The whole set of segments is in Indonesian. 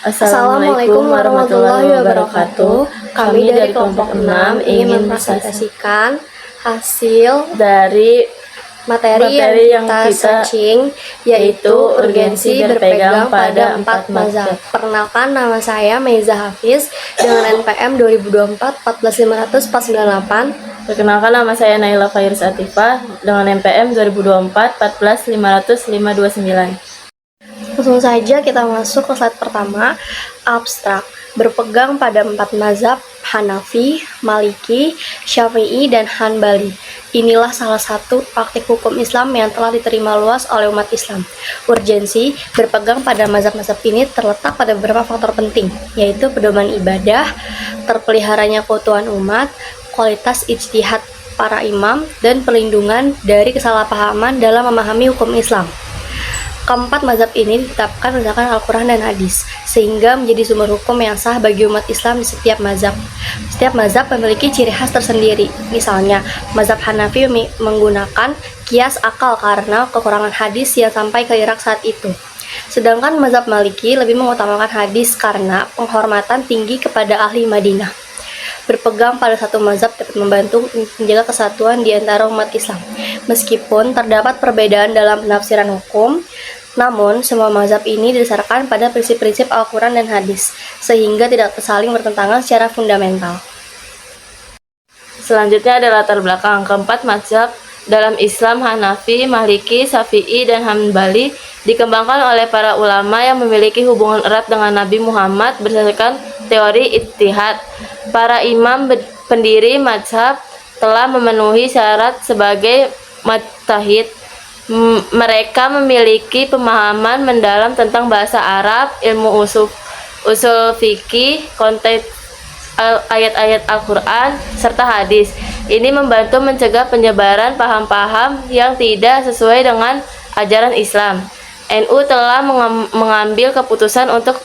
Assalamualaikum warahmatullahi wabarakatuh. Kami dari kelompok 6 ingin mempresentasikan hasil dari materi yang kita searching, yaitu urgensi berpegang pada 4 mazhab. Perkenalkan, nama saya Meiza Hafiz dengan NPM 2024 14500 498. Perkenalkan, nama saya Naila Fairis Atifah dengan NPM 2024 14500 529. Langsung saja kita masuk ke slide pertama, abstrak. Berpegang pada 4 mazhab, Hanafi, Maliki, Syafi'i, dan Hanbali. Inilah salah satu praktik hukum Islam yang telah diterima luas oleh umat Islam. Urgensi berpegang pada mazhab-mazhab ini terletak pada beberapa faktor penting, yaitu pedoman ibadah, terpeliharanya keutuhan umat, kualitas ijtihad para imam, dan perlindungan dari kesalahpahaman dalam memahami hukum Islam. Keempat mazhab ini ditetapkan berdasarkan Al-Quran dan hadis, sehingga menjadi sumber hukum yang sah bagi umat Islam di setiap mazhab. Setiap mazhab memiliki ciri khas tersendiri. Misalnya, mazhab Hanafi menggunakan kias akal karena kekurangan hadis yang sampai ke Irak saat itu. Sedangkan mazhab Maliki lebih mengutamakan hadis karena penghormatan tinggi kepada ahli Madinah. Berpegang pada satu mazhab dapat membantu menjaga kesatuan di antara umat Islam. Meskipun terdapat perbedaan dalam penafsiran hukum, namun semua mazhab ini didasarkan pada prinsip-prinsip Al-Quran dan hadis, sehingga tidak saling bertentangan secara fundamental. Selanjutnya ada latar belakang. Keempat mazhab dalam Islam, Hanafi, Maliki, Syafi'i, dan Hanbali, dikembangkan oleh para ulama yang memiliki hubungan erat dengan Nabi Muhammad berdasarkan teori ijtihad. Para imam pendiri mazhab telah memenuhi syarat sebagai mujtahid. Mereka memiliki pemahaman mendalam tentang bahasa Arab, ilmu usul fikih, konteks ayat-ayat Al-Quran, serta hadis. Ini membantu mencegah penyebaran paham-paham yang tidak sesuai dengan ajaran Islam. NU telah mengambil keputusan untuk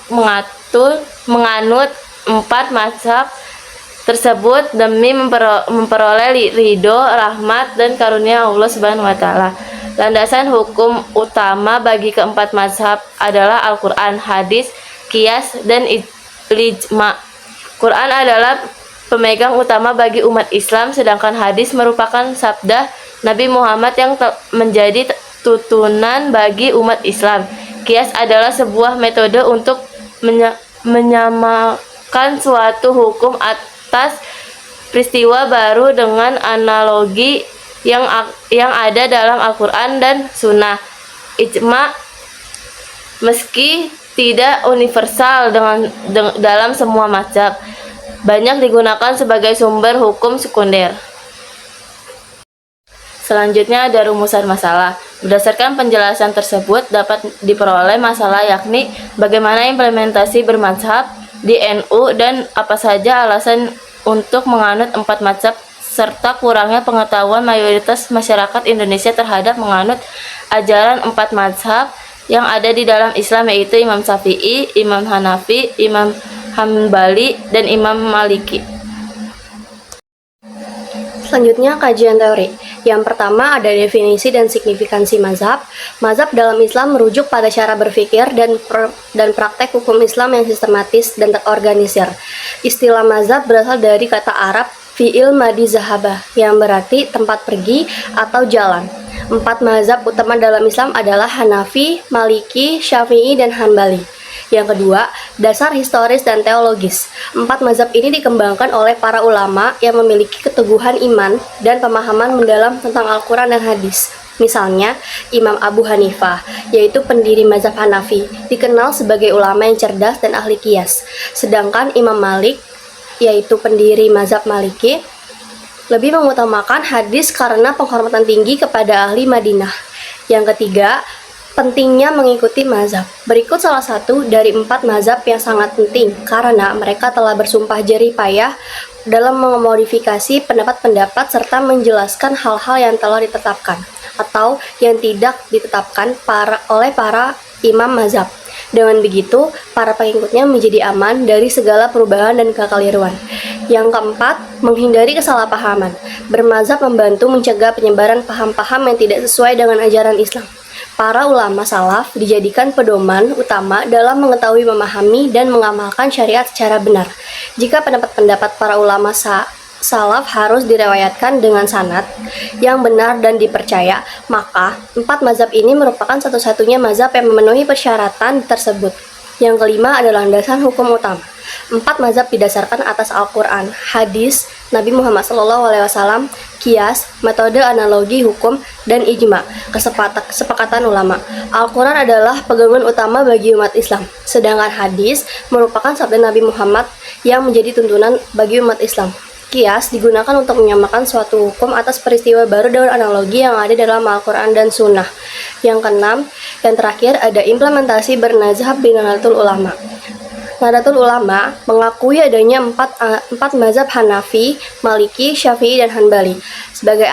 menganut 4 mazhab tersebut demi memperoleh ridho, rahmat, dan karunia Allah Subhanahu wa Ta'ala. Landasan hukum utama bagi keempat mazhab adalah Al-Quran, hadis, qiyas, dan ijma'. Quran adalah pemegang utama bagi umat Islam, sedangkan hadis merupakan sabda Nabi Muhammad yang menjadi tutunan bagi umat Islam. Qiyas adalah sebuah metode untuk menyamakan suatu hukum atas peristiwa baru dengan analogi yang ada dalam Al-Quran dan Sunnah. Ijma' meski tidak universal dalam semua mazhab, banyak digunakan sebagai sumber hukum sekunder. Selanjutnya ada rumusan masalah. Berdasarkan penjelasan tersebut dapat diperoleh masalah, yakni bagaimana implementasi bermazhab di NU dan apa saja alasan untuk menganut 4 mazhab, serta kurangnya pengetahuan mayoritas masyarakat Indonesia terhadap menganut ajaran 4 mazhab yang ada di dalam Islam, yaitu Imam Syafi'i, Imam Hanafi, Imam Hanbali, dan Imam Maliki. Selanjutnya, kajian teori. Yang pertama ada definisi dan signifikansi mazhab. Mazhab dalam Islam merujuk pada cara berpikir dan praktek hukum Islam yang sistematis dan terorganisir. Istilah mazhab berasal dari kata Arab fi'il madi zahaba, yang berarti tempat pergi atau jalan. 4 mazhab utama dalam Islam adalah Hanafi, Maliki, Syafi'i, dan Hanbali. Yang kedua, dasar historis dan teologis. 4 mazhab ini dikembangkan oleh para ulama yang memiliki keteguhan iman dan pemahaman mendalam tentang Al-Quran dan hadis. Misalnya, Imam Abu Hanifah, yaitu pendiri mazhab Hanafi, dikenal sebagai ulama yang cerdas dan ahli qiyas. Sedangkan Imam Malik, yaitu pendiri mazhab Maliki, lebih mengutamakan hadis karena penghormatan tinggi kepada ahli Madinah. Yang ketiga, pentingnya mengikuti mazhab. Berikut salah satu dari 4 mazhab yang sangat penting karena mereka telah bersumpah jerih payah dalam memodifikasi pendapat-pendapat serta menjelaskan hal-hal yang telah ditetapkan atau yang tidak ditetapkan oleh para imam mazhab. Dengan begitu, para pengikutnya menjadi aman dari segala perubahan dan kekeliruan. Yang keempat, menghindari kesalahpahaman. Bermazhab membantu mencegah penyebaran paham-paham yang tidak sesuai dengan ajaran Islam. Para ulama salaf dijadikan pedoman utama dalam mengetahui, memahami, dan mengamalkan syariat secara benar. Jika pendapat-pendapat para ulama salaf harus direwayatkan dengan sanad yang benar dan dipercaya, maka 4 mazhab ini merupakan satu-satunya mazhab yang memenuhi persyaratan tersebut. Yang kelima adalah landasan hukum utama. 4 mazhab didasarkan atas Al-Quran, hadis Nabi Muhammad SAW, kias, metode analogi hukum, dan ijma, kesepakatan ulama. Al-Quran adalah pegangan utama bagi umat Islam, sedangkan hadis merupakan sabda Nabi Muhammad yang menjadi tuntunan bagi umat Islam. Kias digunakan untuk menyamakan suatu hukum atas peristiwa baru dengan analogi yang ada dalam Al-Quran dan Sunnah. Yang keenam, yang terakhir ada implementasi bernazhab bin Nahdlatul Ulama. Nahdlatul Ulama mengakui adanya empat mazhab Hanafi, Maliki, Syafi'i, dan Hanbali sebagai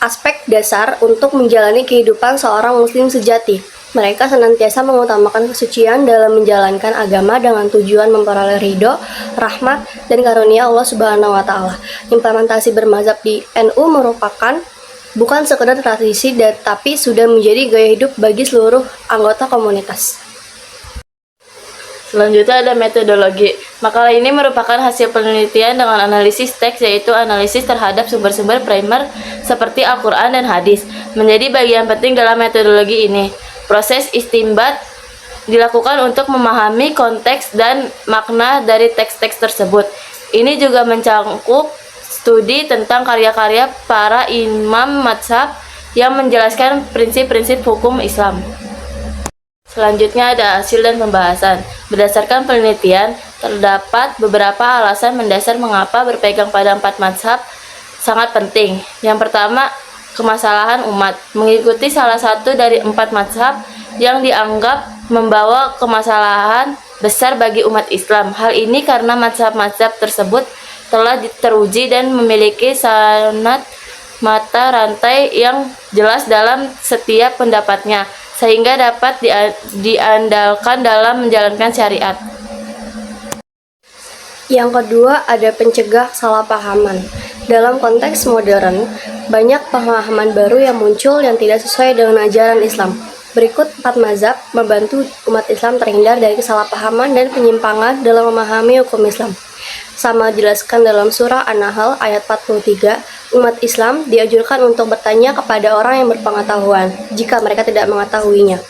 aspek dasar untuk menjalani kehidupan seorang muslim sejati. Mereka senantiasa mengutamakan kesucian dalam menjalankan agama dengan tujuan memperoleh ridho, rahmat, dan karunia Allah Subhanahu wa Ta'ala. Implementasi bermazhab di NU merupakan bukan sekedar tradisi, tapi sudah menjadi gaya hidup bagi seluruh anggota komunitas. Selanjutnya ada metodologi. Makalah ini merupakan hasil penelitian dengan analisis teks, yaitu analisis terhadap sumber-sumber primer seperti Al-Quran dan hadis. Menjadi bagian penting dalam metodologi ini. Proses istinbat dilakukan untuk memahami konteks dan makna dari teks-teks tersebut. Ini juga mencakup studi tentang karya-karya para imam mazhab yang menjelaskan prinsip-prinsip hukum Islam. Selanjutnya ada hasil dan pembahasan. Berdasarkan penelitian, terdapat beberapa alasan mendasar mengapa berpegang pada 4 mazhab sangat penting. Yang pertama, kemasalahan umat. Mengikuti salah satu dari 4 mazhab yang dianggap membawa kemasalahan besar bagi umat Islam. Hal ini karena mazhab-mazhab tersebut telah teruji dan memiliki sanad mata rantai yang jelas dalam setiap pendapatnya, sehingga dapat diandalkan dalam menjalankan syariat. Yang kedua ada pencegah kesalahpahaman. Dalam konteks modern, banyak pemahaman baru yang muncul yang tidak sesuai dengan ajaran Islam. Berikut 4 mazhab membantu umat Islam terhindar dari kesalahpahaman dan penyimpangan dalam memahami hukum Islam. Sama dijelaskan dalam surah An-Nahl ayat 43, umat Islam dianjurkan untuk bertanya kepada orang yang berpengetahuan jika mereka tidak mengetahuinya.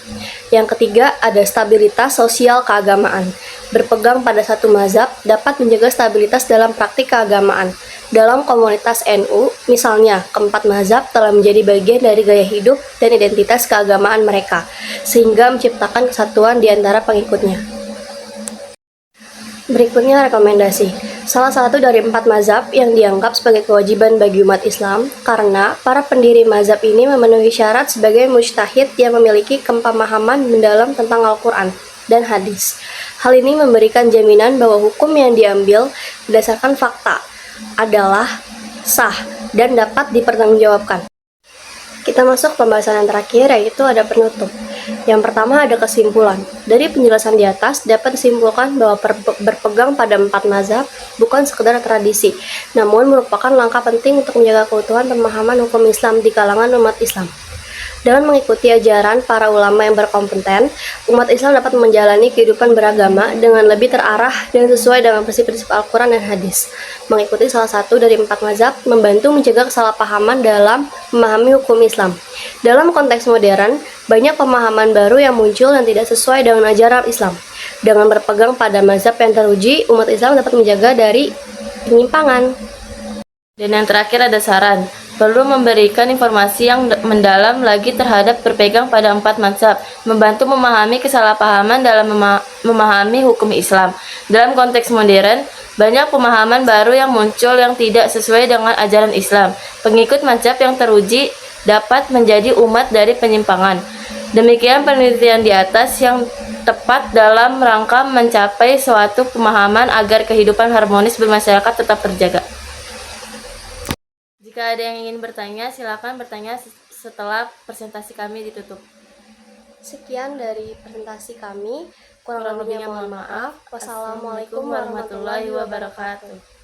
Yang ketiga ada stabilitas sosial keagamaan. Berpegang pada satu mazhab dapat menjaga stabilitas dalam praktik keagamaan. Dalam komunitas NU, misalnya, keempat mazhab telah menjadi bagian dari gaya hidup dan identitas keagamaan mereka, sehingga menciptakan kesatuan di antara pengikutnya. Berikutnya rekomendasi. Salah satu dari 4 mazhab yang dianggap sebagai kewajiban bagi umat Islam karena para pendiri mazhab ini memenuhi syarat sebagai mujtahid yang memiliki pemahaman mendalam tentang Al-Quran dan hadis. Hal ini memberikan jaminan bahwa hukum yang diambil berdasarkan fakta adalah sah dan dapat dipertanggungjawabkan. Kita masuk pembahasan yang terakhir, yaitu ada penutup. Yang pertama ada kesimpulan. Dari penjelasan di atas dapat disimpulkan bahwa berpegang pada 4 mazhab bukan sekedar tradisi, namun merupakan langkah penting untuk menjaga keutuhan pemahaman hukum Islam di kalangan umat Islam. Dengan mengikuti ajaran para ulama yang berkompeten, umat Islam dapat menjalani kehidupan beragama dengan lebih terarah dan sesuai dengan prinsip-prinsip Al-Quran dan hadis. Mengikuti salah satu dari 4 mazhab membantu mencegah kesalahpahaman dalam memahami hukum Islam. Dalam konteks modern, banyak pemahaman baru yang muncul yang tidak sesuai dengan ajaran Islam. Dengan berpegang pada mazhab yang teruji, umat Islam dapat menjaga dari penyimpangan. Dan yang terakhir ada saran. Perlu memberikan informasi yang mendalam lagi terhadap berpegang pada 4 mazhab, membantu memahami kesalahpahaman dalam memahami hukum Islam. Dalam konteks modern, banyak pemahaman baru yang muncul yang tidak sesuai dengan ajaran Islam. Pengikut mazhab yang teruji dapat menjadi umat dari penyimpangan. Demikian penelitian di atas yang tepat dalam rangka mencapai suatu pemahaman agar kehidupan harmonis bermasyarakat tetap terjaga. Jika ada yang ingin bertanya, silakan bertanya setelah presentasi kami ditutup. Sekian dari presentasi kami. Kurang lebihnya mohon maaf. Wassalamualaikum warahmatullahi wabarakatuh.